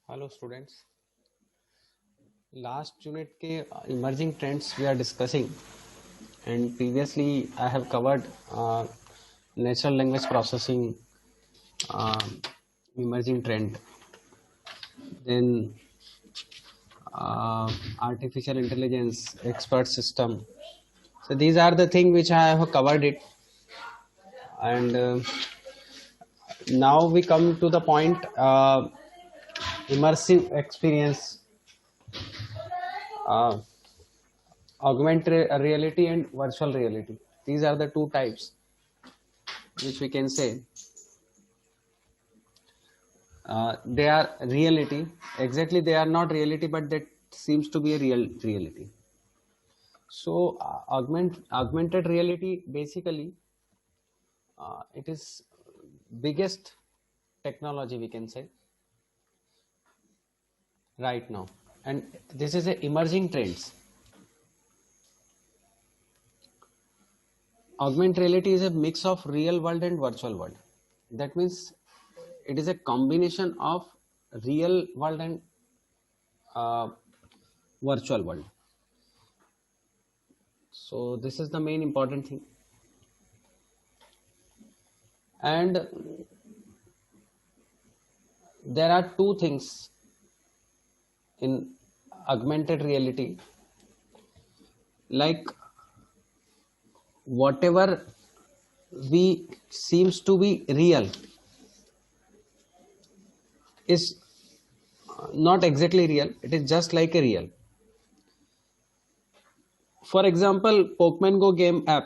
Hello students. Last unit के emerging trends we are discussing, and previously I have covered natural language processing uh, emerging trend, then artificial intelligence expert system. So these are the things which I have covered it, and now we come to the point immersive experience, uh, augmented reality and virtual reality. These are the two types which we can say they are reality. Exactly, they are not reality, but that seems to be a real reality. So augmented reality basically it is biggest technology we can say right now, and this is a emerging trends. Augmented reality is a mix of real world and virtual world. That means it is a combination of real world and uh, virtual world. So this is the main important thing. And there are two things in augmented reality, like whatever we seems to be real is not exactly real, it is just like a real. For example, Pokemon Go game app,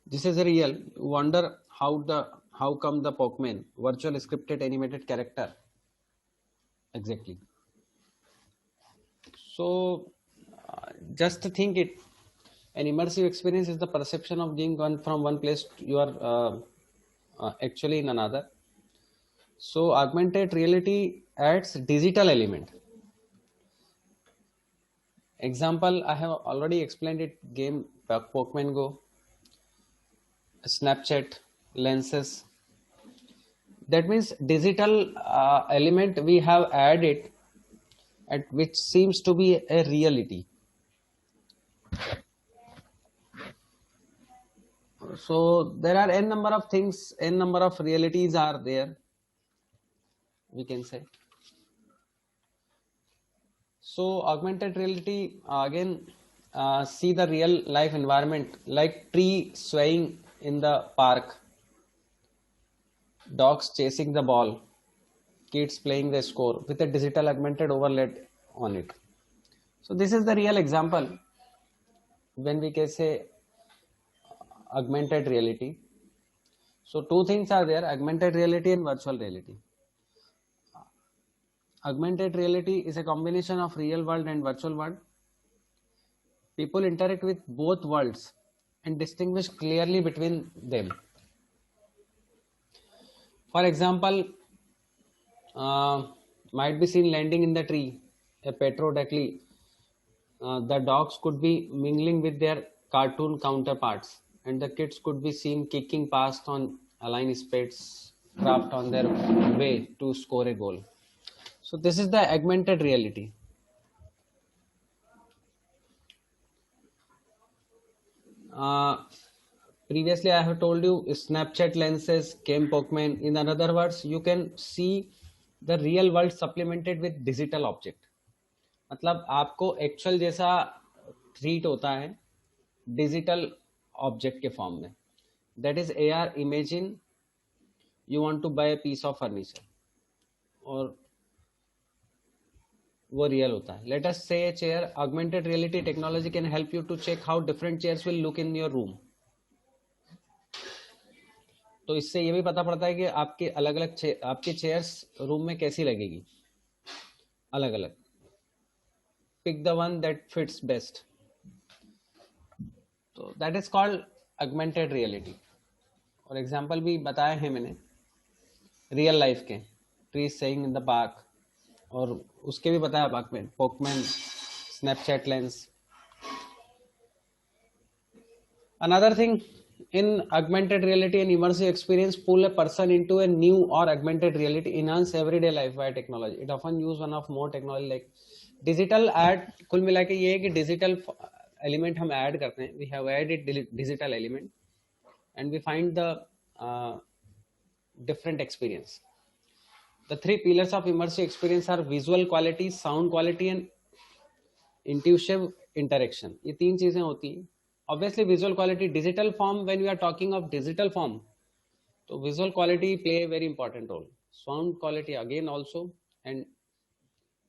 this is a real. You wonder how come the Pokemon virtual scripted animated character exactly. So just to think it, an immersive experience is the perception of being gone from one place to you are actually in another. So augmented reality adds digital element. Example, I have already explained it. Game Pokemon Go, Snapchat, lenses. That means digital element we have added, at which seems to be a reality. So there are n number of things, n number of realities are there, we can say. So augmented reality again, see the real life environment like tree swaying in the park, dogs chasing the ball, kids playing the score with a digital augmented overlay on it. So this is the real example when we can say augmented reality. So two things are there: augmented reality and virtual reality. Augmented reality is a combination of real world and virtual world. People interact with both worlds and distinguish clearly between them. For example, uh, might be seen landing in the tree, a petrodactyl. The dogs could be mingling with their cartoon counterparts, and the kids could be seen kicking past on align spades craft on their way to score a goal. So this is the augmented reality. Uh, Previously, I have told you Snapchat lenses came Pokemon. In other words, you can see the real world supplemented with digital object. मतलब आपको actual जैसा treat होता है digital object के form में. That is A R. Imagine you want to buy piece of furniture और वो real होता है. Let us say chair. Augmented reality technology can help you to check how different chairs will look in your room. तो इससे ये भी पता पड़ता है कि आपके अलग अलग आपकी चेयर्स रूम में कैसी लगेगी अलग अलग. Pick the one that fits best. तो that is called augmented reality. और एग्जांपल भी बताए हैं मैंने रियल लाइफ के, tree saying in the park, और उसके भी बताया Parkman, Pokemon, Snapchat lens. Another thing In augmented reality and immersive experience pull a person into a new or augmented reality, enhance everyday life by technology. It often use one of more technology like digital add. कुल मिला के ये है कि digital element हम add करते हैं. We have added digital element and we find the different experience. The three pillars of immersive experience are visual quality, sound quality and intuitive interaction. ये तीन चीजें होती हैं. Obviously visual quality, digital form, when we are talking of digital form, so visual quality play a very important role. Sound quality again also, and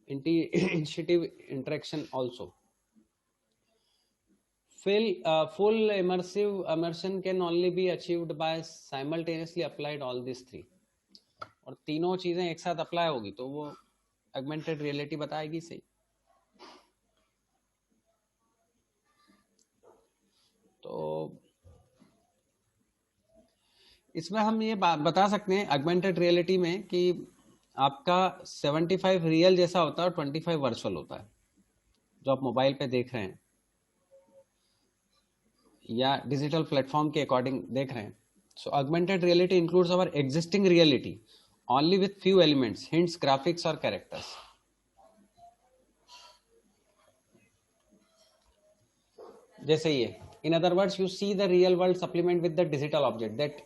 intuitive interaction also. Full immersion can only be achieved by simultaneously applied all these three. और तीनों चीजें एक साथ apply होगी तो वो augmented reality बताएगी सही. तो इसमें हम ये बता सकते हैं augmented reality में कि आपका 75 रियल जैसा होता है और 25 वर्चुअल होता है जो आप मोबाइल पे देख रहे हैं या डिजिटल प्लेटफॉर्म के अकॉर्डिंग देख रहे हैं. सो augmented reality includes our existing reality only with few elements, hints, graphics or characters. जैसे ये, in other words, you see the real world supplement with the digital object, that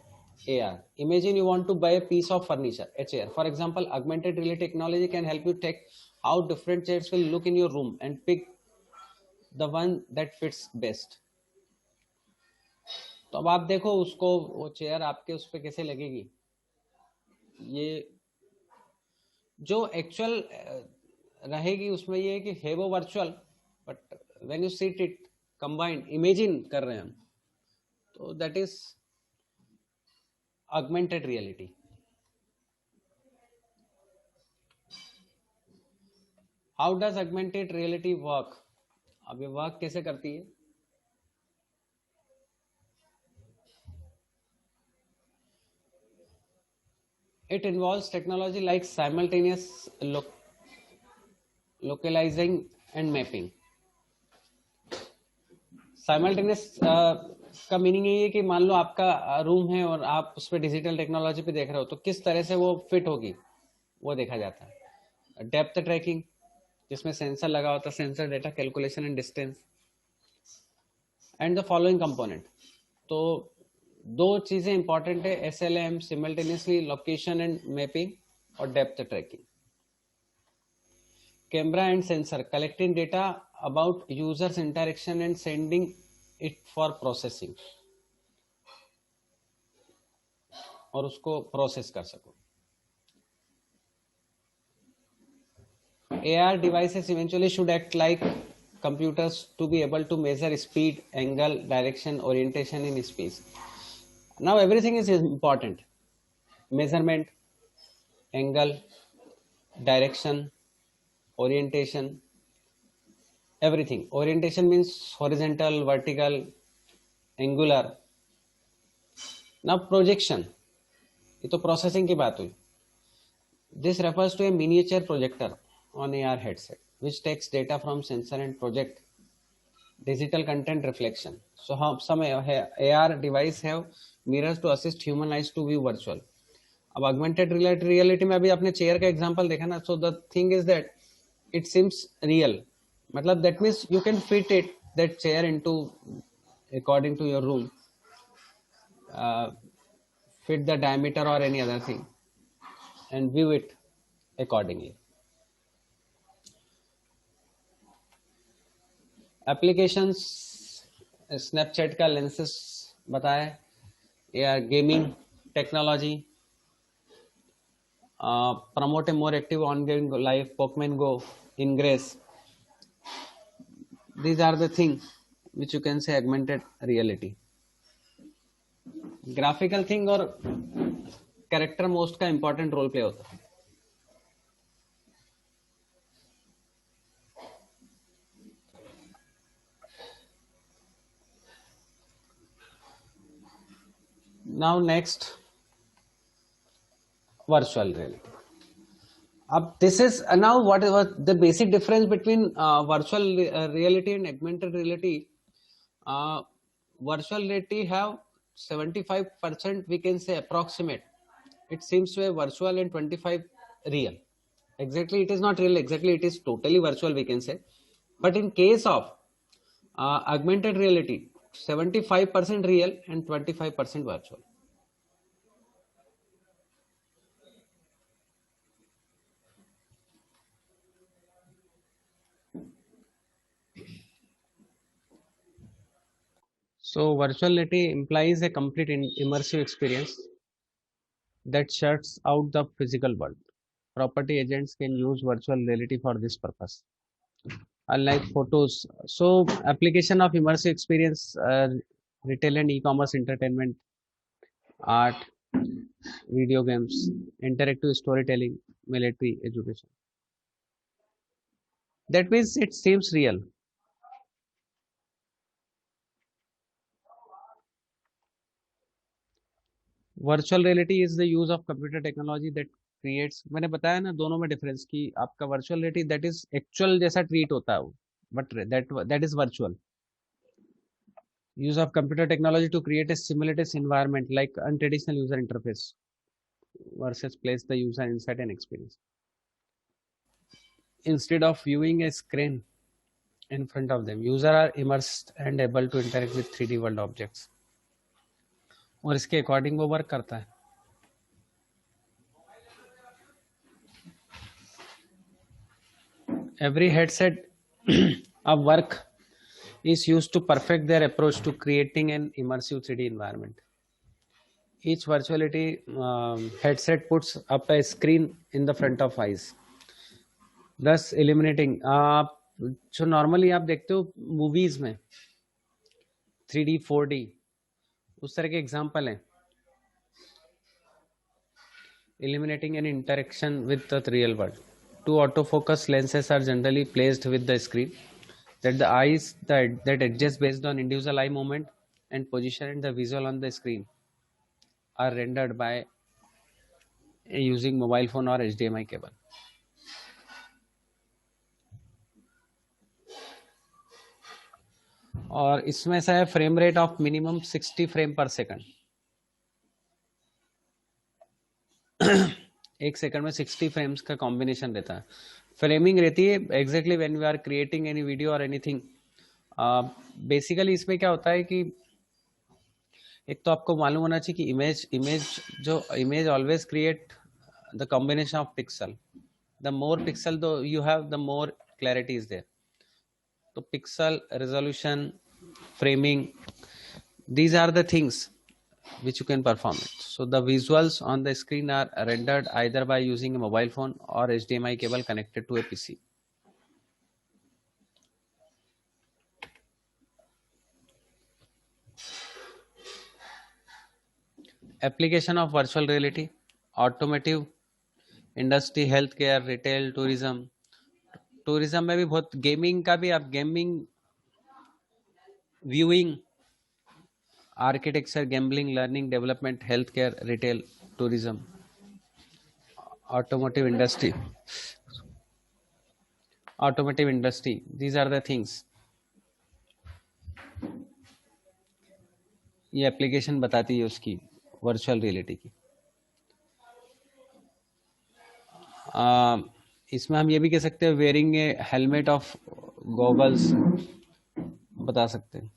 AR. Imagine you want to buy a piece of furniture, a chair. For example, augmented reality technology can help you check how different chairs will look in your room and pick the one that fits best. तो अब आप देखो उसको, वो chair आपके उस पे कैसे लगेगी. ये जो एक्चुअल रहेगी उसमें ये है कि है वो virtual, but when you seat it combined, imagine कर रहे हैं हम, तो that is augmented reality. How does augmented reality work? अब ये वर्क कैसे करती है? It involves technology like simultaneous localizing and mapping. Simultaneous का मीनिंग ये है कि मान लो आपका रूम है और आप उस पर डिजिटल टेक्नोलॉजी पे देख रहे हो तो किस तरह से वो फिट होगी वो देखा जाता है. डेप्थ ट्रैकिंग जिसमें सेंसर लगा होता है, sensor data calculation and distance and the following component. तो दो चीजें इंपॉर्टेंट है, SLAM simultaneously location and mapping और depth tracking. Camera and sensor collecting data about users interaction and sending it for processing, और उसको प्रोसेस कर सको. AR devices eventually should act like computers to be able to measure speed, angle, direction, orientation in space. Now everything is important. Measurement, angle, direction, orientation, everything. Orientation means horizontal, vertical, angular. Now projection, ये तो processing की बात हुई. This refers to a miniature projector on AR headset which takes data from sensor and project digital content reflection. So some AR device have mirrors to assist human eyes to view virtual. अब augmented reality में अभी आपने chair का example देखा ना, so the thing is that it seems real. मतलब that means you can fit it, that chair into according to your room, fit the diameter or any other thing and view it accordingly. Applications, Snapchat का lenses बताया, AR gaming technology, promote a more active ongoing life, Pokemon Go, Ingress. These are the things which you can say augmented reality. Graphical thing और character most का important role play होता है. Now next, virtual reality. This is now what the basic difference between virtual reality and augmented reality. Virtual reality have 75% we can say approximate. It seems to be virtual and 25 real. Exactly, it is not real. Exactly, it is totally virtual, we can say. But in case of augmented reality, 75% real and 25% virtual. So virtual reality implies a complete immersive experience that shuts out the physical world. Property agents can use virtual reality for this purpose. Unlike photos, so application of immersive experience, retail and e-commerce, entertainment, art, video games, interactive storytelling, military, education. That means it seems real. Virtual reality is the use of computer technology that creates, मैंने बताया ना दोनों में difference कि आपका virtual reality that is actual जैसा treat होता है वो, but that is virtual. Use of computer technology to create a simulated environment like untraditional user interface versus place the user inside an experience. Instead of viewing a screen in front of them, user are immersed and able to interact with 3D world objects. और इसके according वो work करता है. Every headset of work is used to perfect their approach to creating an immersive 3D environment. Each virtuality headset puts up a screen in the front of eyes, thus eliminating जो normally आप देखते हो movies में 3D 4D उस तरह के example हैं. Eliminating an interaction with the real world. Two autofocus lenses are generally placed with the screen that the eyes that adjust based on individual eye movement and position, and the visual on the screen are rendered by using mobile phone or HDMI cable. और इसमें से है frame rate of minimum 60 frame पर second. एक second में 60 frames का combination रहता है. फ्रेमिंग रहती है exactly when we are creating any video और एनीथिंग. बेसिकली इसमें क्या होता है कि एक तो आपको मालूम होना चाहिए कि image always create the combination of pixel. The more pixel do you have the more clarity is there. तो pixel, resolution, framing, these are the things which you can perform it. So the visuals on the screen are rendered either by using a mobile phone or HDMI cable connected to a PC. Application of virtual reality: automotive industry, healthcare, retail, tourism. Tourism में भी बहुत, gaming का भी, आप gaming, viewing, architecture, gambling, learning, development, healthcare, retail, tourism, automotive industry. These are the things. ये application बताती है उसकी वर्चुअल रियलिटी की. इसमें हम ये भी कह सकते हैं wearing A helmet of goggles बता सकते हैं.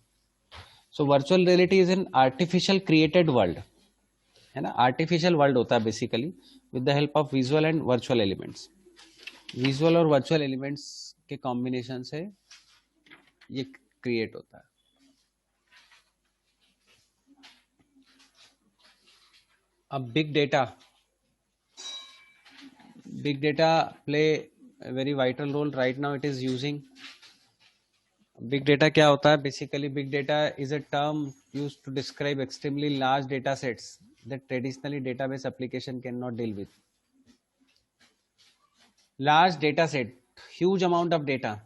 So virtual reality is an artificial created world, है ना. आर्टिफिशियल वर्ल्ड होता है basically with the help of visual and virtual elements. Visual और वर्चुअल एलिमेंट्स के कॉम्बिनेशन से ये क्रिएट होता है. अब big data play a very vital role right now. It is using big data. क्या होता है basically? Big data is a term used to describe extremely large data sets that traditionally database application cannot deal with. Large data set, huge amount of data.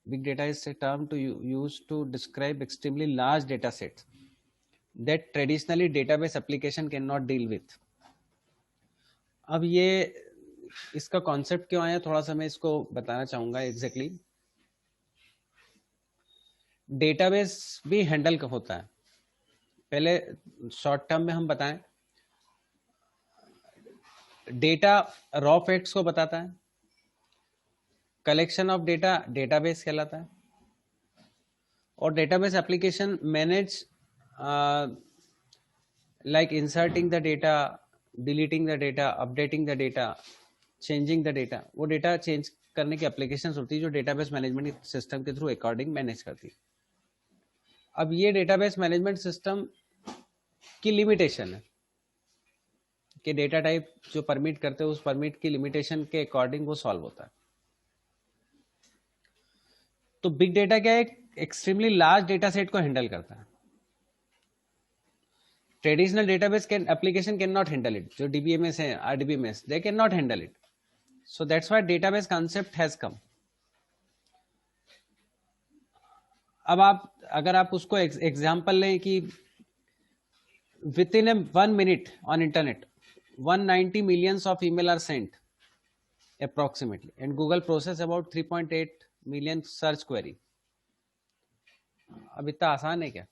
Big data is a term to use to describe extremely large data sets that traditionally database application cannot deal with. अब ये इसका concept क्यों आया, थोड़ा सा मैं इसको बताना चाहूंगा. एग्जैक्टली डेटाबेस भी हैंडल होता है. पहले शॉर्ट टर्म में हम बताएं, डेटा रॉ फैक्ट्स को बताता है, कलेक्शन ऑफ डेटा डेटाबेस कहलाता है, और database application manage like inserting the data, deleting the data, updating the data, changing the data. वो डेटा चेंज करने की एप्लीकेशंस होती है जो डेटाबेस मैनेजमेंट सिस्टम के थ्रू अकॉर्डिंग मैनेज करती है। अब ये डेटाबेस मैनेजमेंट सिस्टम की लिमिटेशन है कि डेटा टाइप जो परमिट करते हैं उस परमिट की लिमिटेशन के अकॉर्डिंग वो सॉल्व होता है। तो बिग डेटा क्या है, एक एक्सट्रीमली लार्ज डेटा सेट को हैंडल करता है। Traditional database can application can not handle it, जो डीबीएमएस है, RDBMS, they can not handle it. So that's why database concept has come. अब आप अगर आप उसको एग्जांपल लें कि with in 1 minute on internet 190 millions of email are sent approximately, and Google process about 3.8 million search query. अब इतना आसान है क्या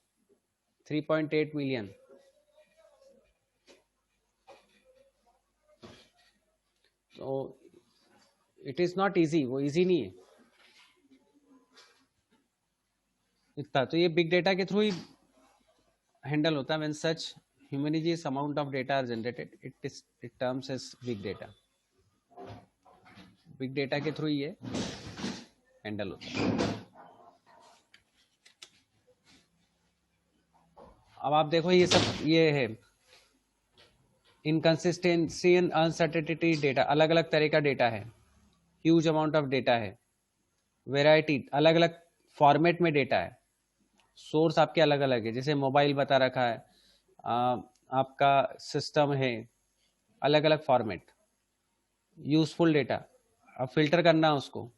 3.8 मिलियन? तो इट इज नॉट इजी, वो इजी नहीं है इतना। तो ये बिग डेटा के थ्रू ही हैंडल होता है। When such humongous amount of data are generated, it terms as big data. Big data के थ्रू ही ये हैंडल होता है। अब आप देखो ये सब ये है इनकंसिस्टेंसी एंड अनसर्टेनिटी डेटा, अलग अलग तरह का डेटा है, ह्यूज अमाउंट ऑफ डेटा है, वेराइटी, अलग अलग फॉर्मेट में डेटा है, सोर्स आपके अलग अलग है, जैसे मोबाइल बता रखा है, आपका सिस्टम है, अलग अलग फॉर्मेट, यूजफुल डेटा, अब फिल्टर करना उसको,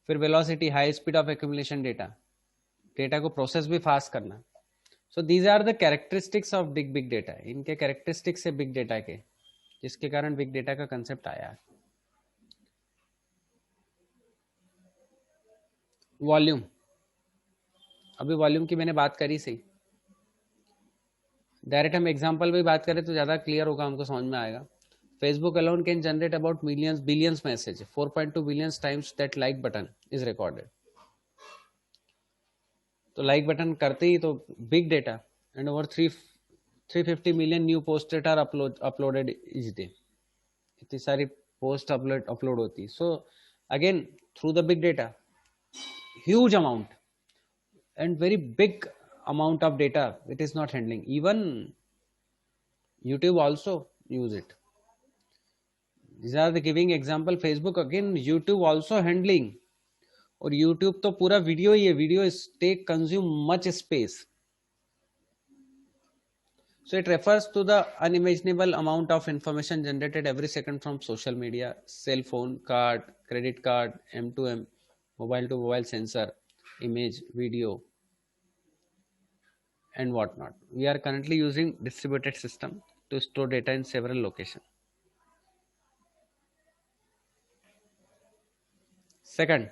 फिर velocity, high speed of accumulation data, data को प्रोसेस भी फास्ट करना। So these are the characteristics of big data. इनके कैरेक्टरिस्टिक्स है बिग डेटा के, जिसके कारण बिग डेटा का कंसेप्ट आया है। वॉल्यूम, अभी वॉल्यूम की मैंने बात करी सही, डायरेक्ट हम एग्जांपल भी बात करें तो ज्यादा क्लियर होगा, हमको समझ में आएगा। Facebook alone can generate about billions message, 4.2 billion times that like button is recorded. तो लाइक बटन करते ही तो big data, and over 350 million new posted or uploaded each day. इतनी सारी पोस्ट अपलोड होती है। So again through the big data, huge amount and very big amount of data it is not handling. Even YouTube also use it. These are the giving example. Facebook again, YouTube also handling, और YouTube तो पूरा video ही है, video take consume much space. So it refers to the unimaginable amount of information generated every second from social media, cell phone, card, credit card, M2M, mobile to mobile sensor, image, video, and whatnot. We are currently using distributed system to store data in several locations. Second,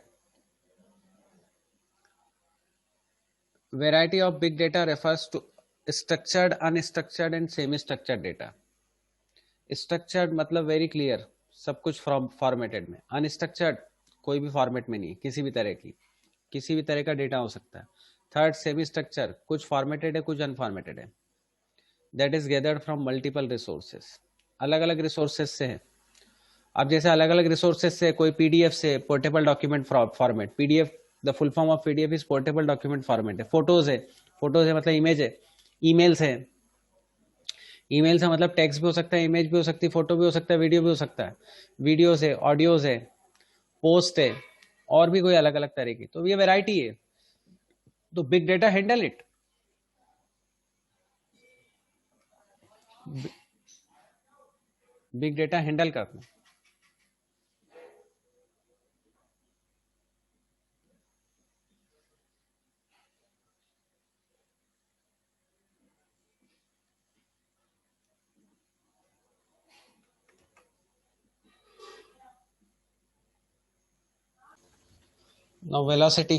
variety of big data refers to structured, unstructured and semi-structured data. Structured मतलब very clear, सब कुछ formatted में. Unstructured कोई भी format में नहीं, किसी भी तरह का डेटा हो सकता है. थर्ड, सेमी स्ट्रक्चर, कुछ फॉर्मेटेड है, कुछ अनफॉर्मेटेड है. That is gathered from multiple resources, अलग अलग रिसोर्सेस से है. अब जैसे अलग अलग रिसोर्सेस से, कोई पीडीएफ से, portable document format, PDF, the full form of PDF is portable document format है. फोटोज है मतलब इमेज है. ईमेल्स है, ईमेल से मतलब टेक्स्ट भी हो सकता है, इमेज भी हो सकती है, फोटो भी हो सकता है, वीडियो भी हो सकता है. वीडियोस है, ऑडियोज है, पोस्ट है, और भी कोई अलग अलग तरह की. तो ये वैरायटी है. तो big data handle it. Big data handle करना. Now velocity,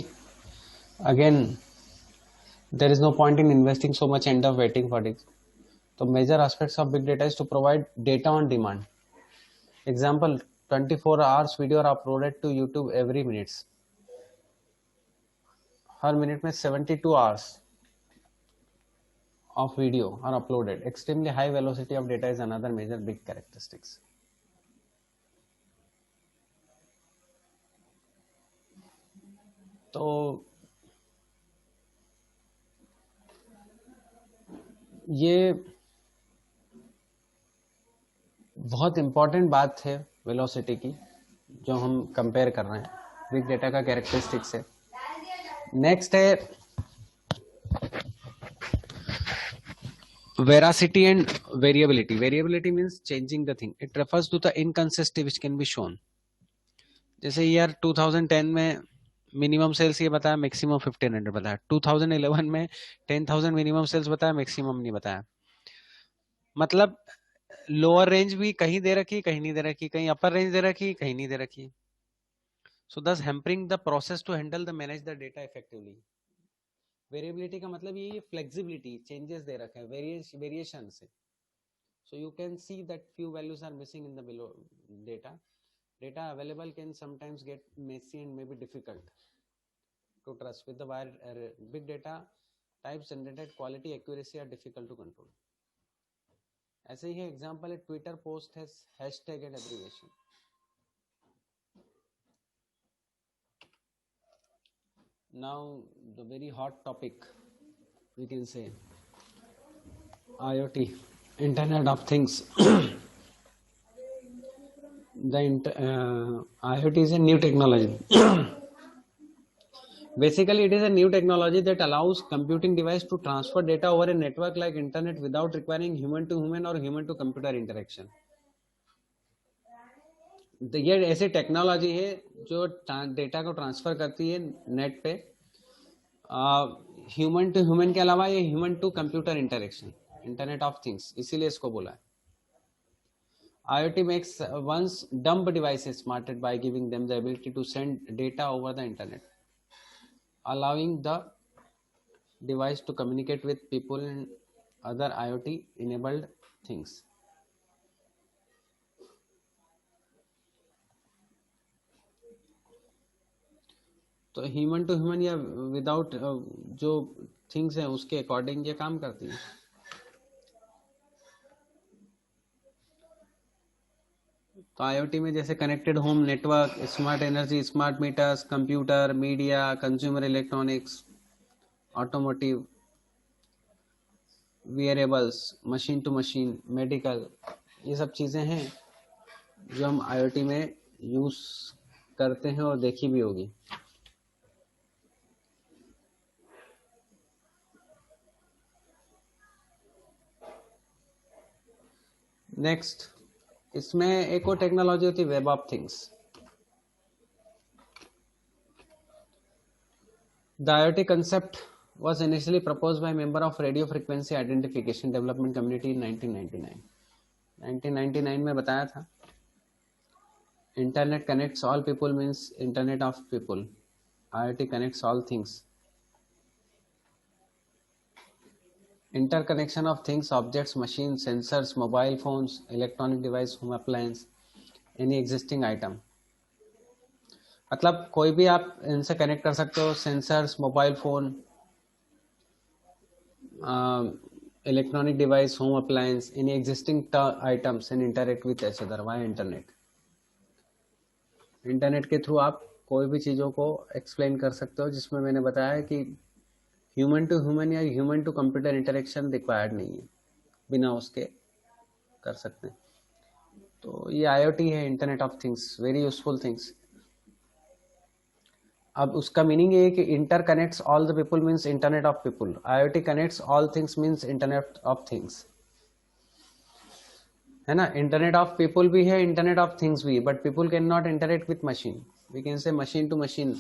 again There is no point in investing so much and of waiting for it. So major aspects of big data is to provide data on demand. Example, 24 hours video are uploaded to YouTube every minutes. Her minute में 72 hours of video are uploaded. Extremely high velocity of data is another major big characteristics. तो ये बहुत important बात है velocity की, जो हम compare कर रहे हैं बिग डेटा का कैरेक्टरिस्टिक्स है. नेक्स्ट है veracity and variability. Variability means changing the thing. It refers to the inconsistency which can be shown. जैसे ईयर 2010 में मिनिमम सेल्स ये बताया, मैक्सिमम 1500 बताया. 2011 में 10,000 मिनिमम सेल्स बताया, मैक्सिमम नहीं बताया. मतलब लोअर रेंज भी कहीं दे रखी, कहीं नहीं दे रखी, कहीं अपर रेंज दे रखी, कहीं नहीं दे रखी. सो thus hampering the process to handle the manage the data effectively. Variability का मतलब ये फ्लेक्सिबिलिटी, चेंजेस दे रखे हैं, वेरिएशन से. So you can see that few values are missing in the below data. Data available can sometimes get messy and may be difficult to trust. With the big data types generated, quality accuracy are difficult to control. ऐसे ही example है, Twitter post has hashtag and abbreviation. Now the very hot topic, we can say, IoT, Internet of Things. IoT is a new technology. Basically, it is a new technology that allows computing device to transfer data over a network like internet without requiring human to human or human to computer interaction. ये ऐसी technology है जो data को transfer करती है net पे, human to human के अलावा ये human to computer interaction, internet of things, इसीलिए इसको बोला है. IoT makes one's dumb devices smarter by giving them the ability to send data over the internet, allowing the device to communicate with people and other IoT enabled things. तो human to human या without जो things हैं उसके according ये काम करती है. तो IoT में जैसे connected home network, smart energy, smart meters, computer, media, consumer electronics, automotive, wearables, machine to machine, medical, ये सब चीज़ें हैं जो हम IoT में यूज़ करते हैं और देखी भी होगी. नेक्स्ट, इसमें एक और टेक्नोलॉजी होती है web of things. The IoT concept was initially proposed by member of radio frequency identification development community in 1999. 1999 में बताया था. Internet connects all people means Internet of people. IoT connects all things. Interconnection of things, objects, machines, sensors, mobile phones, electronic device, home appliance, any existing item. मतलब कोई भी आप इनसे connect कर सकते हो, sensors, mobile phone, electronic device, home appliance, any existing items and interact with H other via internet. Internet के through आप कोई भी चीज़ों को एक्सप्लेन कर सकते हो, जिसमें मैंने बताया कि ह्यूमन टू ह्यूमन या human to computer interaction required नहीं है, बिना उसके कर सकते हैं. तो ये IoT है, internet of things, very useful things. अब उसका मीनिंग ये है कि interconnects all the people means internet of people. IoT connects all things means internet of things, है ना. इंटरनेट ऑफ पीपल भी है, इंटरनेट ऑफ थिंग्स भी, but people can not interact with machine. We can say machine to machine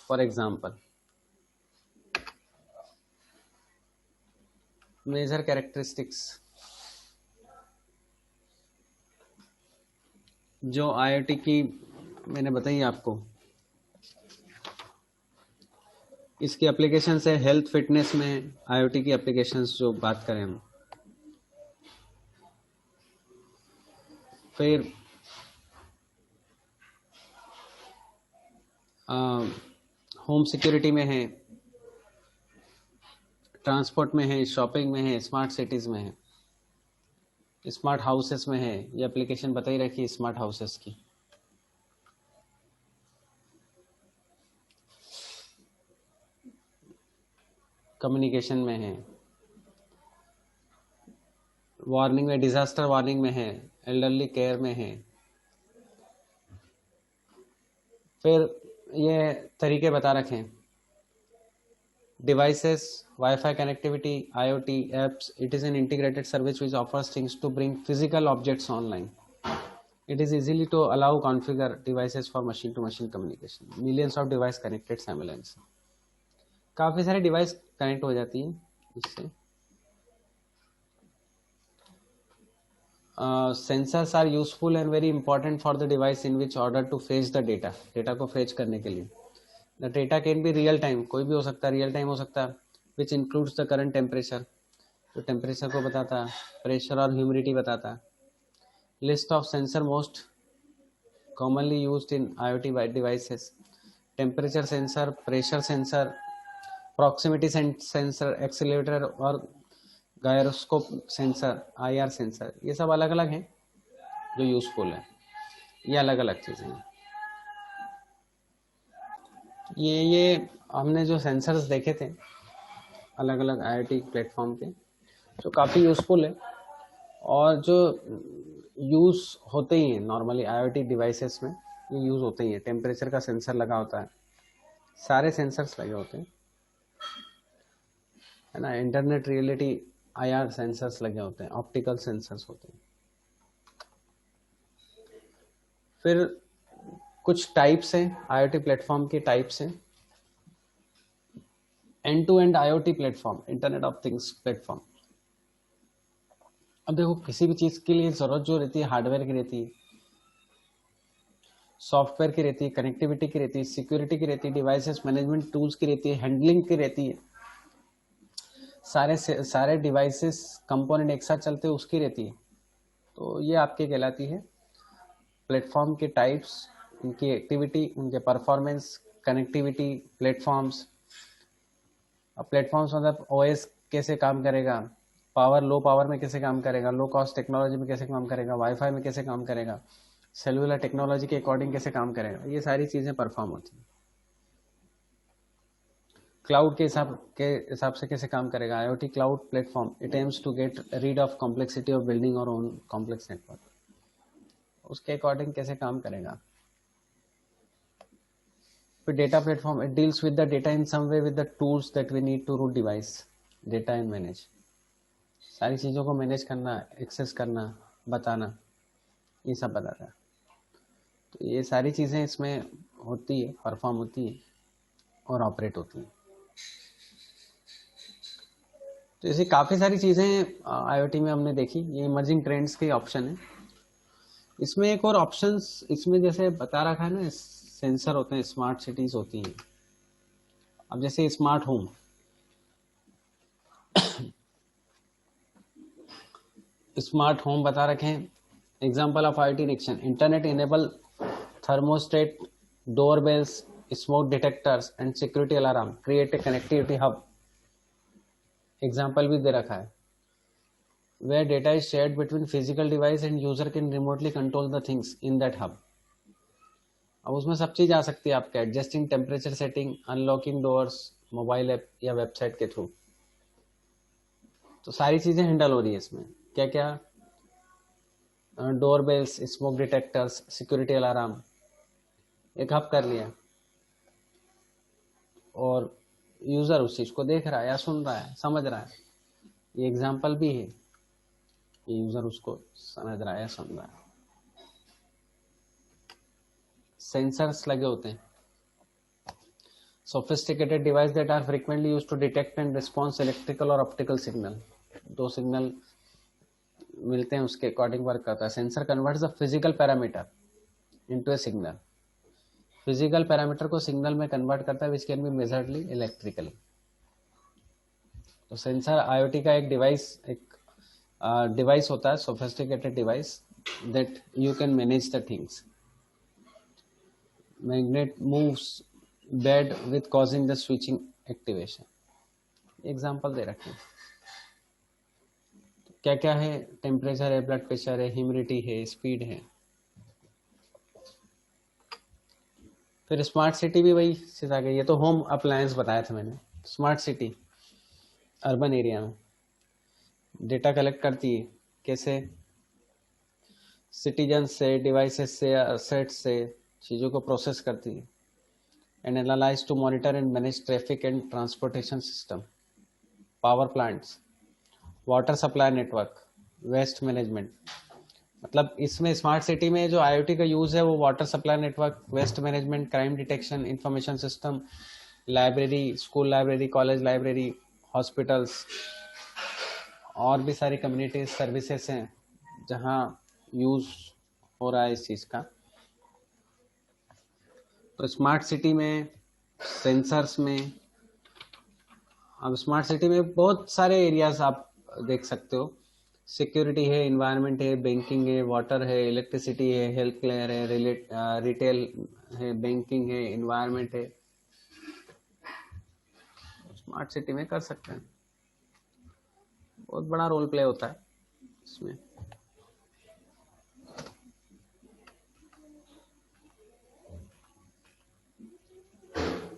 for example. Major characteristics जो IoT की मैंने बताई आपको. इसकी एप्लीकेशन है हेल्थ फिटनेस में, आईओटी की एप्लीकेशंस जो बात करें हम। फिर होम सिक्योरिटी में है, ट्रांसपोर्ट में है, शॉपिंग में है, स्मार्ट सिटीज में है, स्मार्ट हाउसेस में है। ये एप्लीकेशन बता ही रखी स्मार्ट हाउसेस की। कम्युनिकेशन में है, वार्निंग में, डिजास्टर वार्निंग में है, एल्डरली केयर में है। फिर ये तरीके बता रखे हैं, devices, Wi-Fi connectivity, IoT apps. It is an integrated service which offers things to bring physical objects online. It is easily to allow configure devices for machine to machine communication. Millions of device connected simultaneously. काफी सारे device connect हो जाती है इससे। Sensors are useful and very important for the device in which order to fetch the data. Data को fetch करने के लिए। The data can be real time, कोई भी हो सकता है, रियल टाइम हो सकता है, which includes the current temperature, जो टेम्परेचर को बताता है, प्रेशर और ह्यूमिडिटी बताता है। List of sensor most commonly used in IoT devices, temperature sensor, pressure sensor, proximity sensor, accelerator और गायरोस्कोप सेंसर, IR सेंसर। ये सब अलग अलग हैं जो यूजफुल है, ये अलग अलग चीज़ें हैं। ये हमने जो सेंसर्स देखे थे अलग अलग IoT प्लेटफॉर्म के, जो काफ़ी यूजफुल है और जो यूज़ होते ही हैं नॉर्मली IoT डिवाइसेस में, ये यूज़ होते ही हैं। टेम्परेचर का सेंसर लगा होता है, सारे सेंसर्स लगे होते हैं, है ना। इंटरनेट रियलिटी IR सेंसर्स लगे होते हैं, ऑप्टिकल सेंसर्स होते हैं। फिर कुछ टाइप्स हैं IoT प्लेटफॉर्म के, टाइप्स हैं। End to end IoT platform, internet of things platform. अब देखो, किसी भी चीज़ के लिए ज़रूरत जो रहती है हार्डवेयर की रहती है, सॉफ्टवेयर की रहती है, कनेक्टिविटी की रहती है, सिक्योरिटी की रहती है, डिवाइसेस मैनेजमेंट टूल्स की रहती है, हैंडलिंग की रहती है, सारे डिवाइसेस कंपोनेंट एक साथ चलते हैं उसकी रहती है। तो ये आपके कहलाती है प्लेटफॉर्म के टाइप्स, उनकी एक्टिविटी, उनके परफॉर्मेंस, कनेक्टिविटी, प्लेटफॉर्म्स। अब प्लेटफॉर्म्स मतलब OS कैसे काम करेगा, पावर, लो पावर में कैसे काम करेगा, लो कॉस्ट टेक्नोलॉजी में कैसे काम करेगा, वाईफाई में कैसे काम करेगा, सेलुलर टेक्नोलॉजी के अकॉर्डिंग कैसे काम करेगा, ये सारी चीज़ें परफॉर्म होती हैं। क्लाउड के हिसाब से कैसे काम करेगा IoT cloud platform, it aims to get rid of complexity of building our own complex network, उसके अकॉर्डिंग कैसे काम करेगा। फिर data platform, it deals with the data in some way with the tools that we need to route device, data and manage, सारी चीज़ों को manage करना, access करना, बताना, ये सब बताता है। तो ये सारी चीज़ें इसमें होती है, परफॉर्म होती है और ऑपरेट होती है। तो ऐसी काफ़ी सारी चीज़ें IoT में हमने देखी। ये इमर्जिंग ट्रेंड्स के ऑप्शन है। इसमें एक और ऑप्शंस इसमें जैसे बता रखा है ना, सेंसर होते हैं, स्मार्ट सिटीज़ होती हैं। अब जैसे स्मार्ट होम, स्मार्ट होम बता रखे हैं। Example of IoT connection, internet enable thermostat, doorbells, smoke detectors and security alarm create a connectivity hub। Example भी दे रखा है, where data is shared between physical device and user can remotely control the things in that hub। अब उसमें सब चीज़ आ सकती है आपके, adjusting temperature setting, unlocking doors, mobile app या वेबसाइट के थ्रू। तो सारी चीज़ें हैंडल हो रही है इसमें। क्या क्या, डोरबेल्स, स्मोक डिटेक्टर्स, सिक्योरिटी अलार्म, एक हब कर लिया और यूज़र उस चीज़ को देख रहा है या सुन रहा है, समझ रहा है। ये एग्जाम्पल भी है, ये यूज़र उसको समझ रहा है या सुन रहा है। सेंसर्स लगे होते हैं, sophisticated device that are frequently used to detect and response electrical और ऑप्टिकल सिग्नल। दो सिग्नल मिलते हैं, उसके अकॉर्डिंग वर्क करता है। Sensor converts the physical parameter into a signal. Physical parameter को सिग्नल में कन्वर्ट करता है which can be measuredly electrically. तो सेंसर आईओटी का एक डिवाइस होता है, sophisticated device that you can manage the things. Magnet moves bed with causing the switching activation. Example दे रखे हैं, क्या क्या है, टेम्परेचर है, ब्लड प्रेशर है, ह्यूमिडिटी है, स्पीड है। फिर स्मार्ट सिटी भी वही चीज आ गई। ये तो होम अप्लायंस बताया था मैंने। स्मार्ट सिटी अर्बन एरिया में डेटा कलेक्ट करती है, कैसे, सिटीजन से, डिवाइसेस से, असेट्स से चीज़ों को प्रोसेस करती है and analyse to monitor and manage traffic and transportation system, power plants, water supply network, waste management. मतलब इसमें स्मार्ट सिटी में जो आईओटी का यूज़ है वो water supply network, waste management, crime detection, information system, library, school library, college library, hospitals और भी सारी कम्युनिटी सर्विसेज हैं जहाँ यूज़ हो रहा है इस चीज़ का। तो स्मार्ट सिटी में, सेंसर्स में, अब स्मार्ट सिटी में बहुत सारे एरियाज आप देख सकते हो। सिक्योरिटी है, इन्वायरमेंट है, बैंकिंग है, वाटर है, इलेक्ट्रिसिटी है, हेल्थ केयर है, रिटेल है, बैंकिंग है, इन्वायरमेंट है। स्मार्ट सिटी में कर सकते हैं, बहुत बड़ा रोल प्ले होता है इसमें।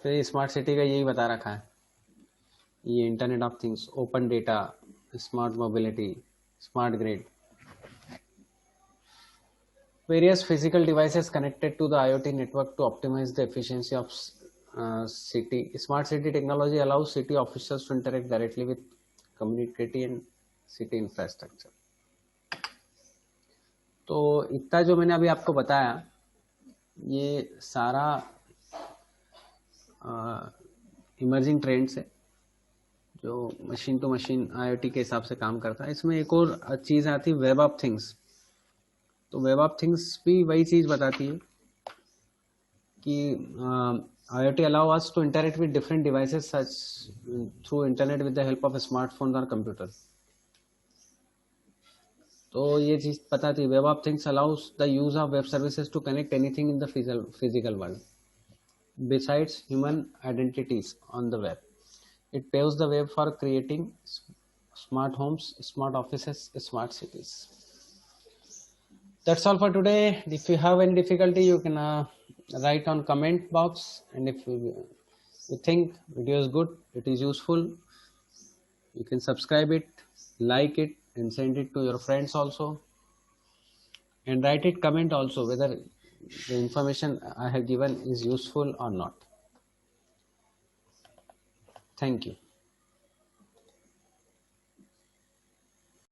फिर स्मार्ट सिटी का यही बता रखा है, ये internet of things, open data, smart mobility, smart grid, various physical devices connected to the IoT network to optimize the efficiency of city. Smart city technology allows city officials to interact directly with community and city infrastructure. तो इतना जो मैंने अभी आपको बताया ये सारा emerging trends है जो मशीन टू मशीन आईओटी के हिसाब से काम करता है। इसमें एक और चीज़ आती है, वेब ऑफ थिंग्स। तो वेब ऑफ थिंग्स भी वही चीज़ बताती है कि IoT allow us to interact with different devices such through internet with the help of smartphones or computer. तो ये चीज़ बताती है, web of things allows the use of web services to connect anything in the physical world besides human identities on the web. It paves the way for creating smart homes, smart offices, smart cities. That's all for today. If you have any difficulty, you can write on comment box, and if you think video is good, it is useful, you can subscribe it, like it, and send it to your friends also, and write it comment also whether the information I have given is useful or not. Thank you.